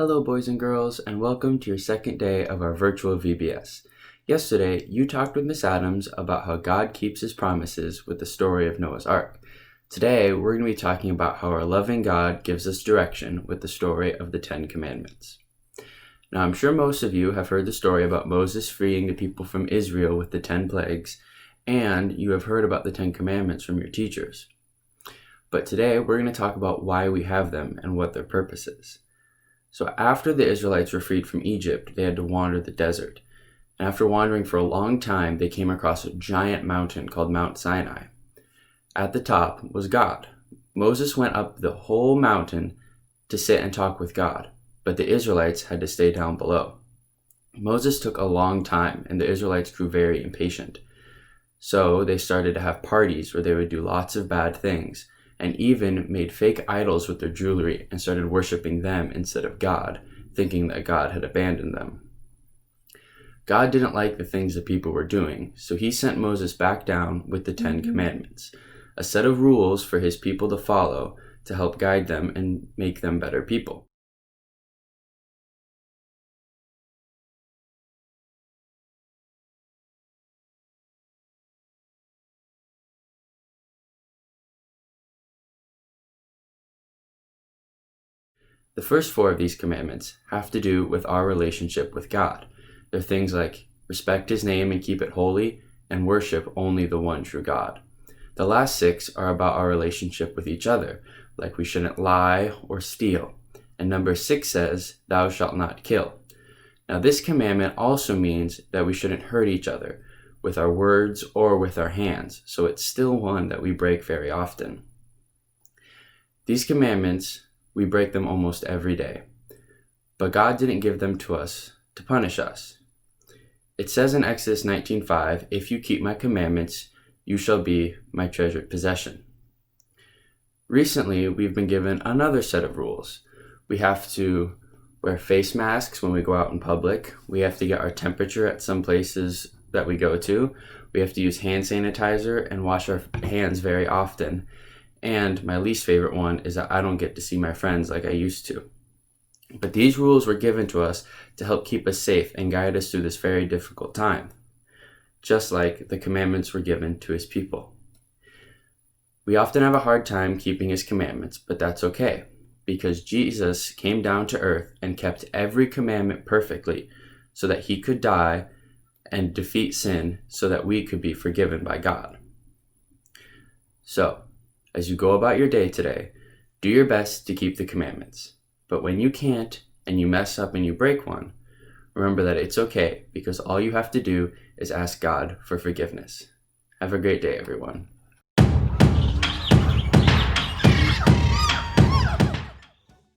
Hello, boys and girls, and welcome to your second day of our virtual VBS. Yesterday, you talked with Miss Adams about how God keeps his promises with the story of Noah's Ark. Today, we're going to be talking about how our loving God gives us direction with the story of the Ten Commandments. Now, I'm sure most of you have heard the story about Moses freeing the people from Israel with the 10 plagues, and you have heard about the 10 Commandments from your teachers. But today, we're going to talk about why we have them and what their purpose is. So after the Israelites were freed from Egypt, they had to wander the desert. And after wandering for a long time, they came across a giant mountain called Mount Sinai. At the top was God. Moses went up the whole mountain to sit and talk with God, but the Israelites had to stay down below. Moses took a long time, and the Israelites grew very impatient. So they started to have parties where they would do lots of bad things, and even made fake idols with their jewelry and started worshiping them instead of God, thinking that God had abandoned them. God didn't like the things the people were doing, so he sent Moses back down with the 10 Commandments, a set of rules for his people to follow to help guide them and make them better people. The first 4 of these commandments have to do with our relationship with God. They're things like respect his name and keep it holy, and worship only the one true God. The last 6 are about our relationship with each other, like we shouldn't lie or steal. And number 6 says, thou shalt not kill. Now this commandment also means that we shouldn't hurt each other with our words or with our hands, so it's still one that we break very often. These commandments, we break them almost every day. But God didn't give them to us to punish us. It says in Exodus 19:5, if you keep my commandments, you shall be my treasured possession. Recently, we've been given another set of rules. We have to wear face masks when we go out in public. We have to get our temperature at some places that we go to. We have to use hand sanitizer and wash our hands very often. And my least favorite one is that I don't get to see my friends like I used to. But these rules were given to us to help keep us safe and guide us through this very difficult time, just like the commandments were given to his people. We often have a hard time keeping his commandments, but that's okay, because Jesus came down to earth and kept every commandment perfectly so that he could die and defeat sin so that we could be forgiven by God. So, as you go about your day today, do your best to keep the commandments. But when you can't, and you mess up and you break one, remember that it's okay, because all you have to do is ask God for forgiveness. Have a great day, everyone.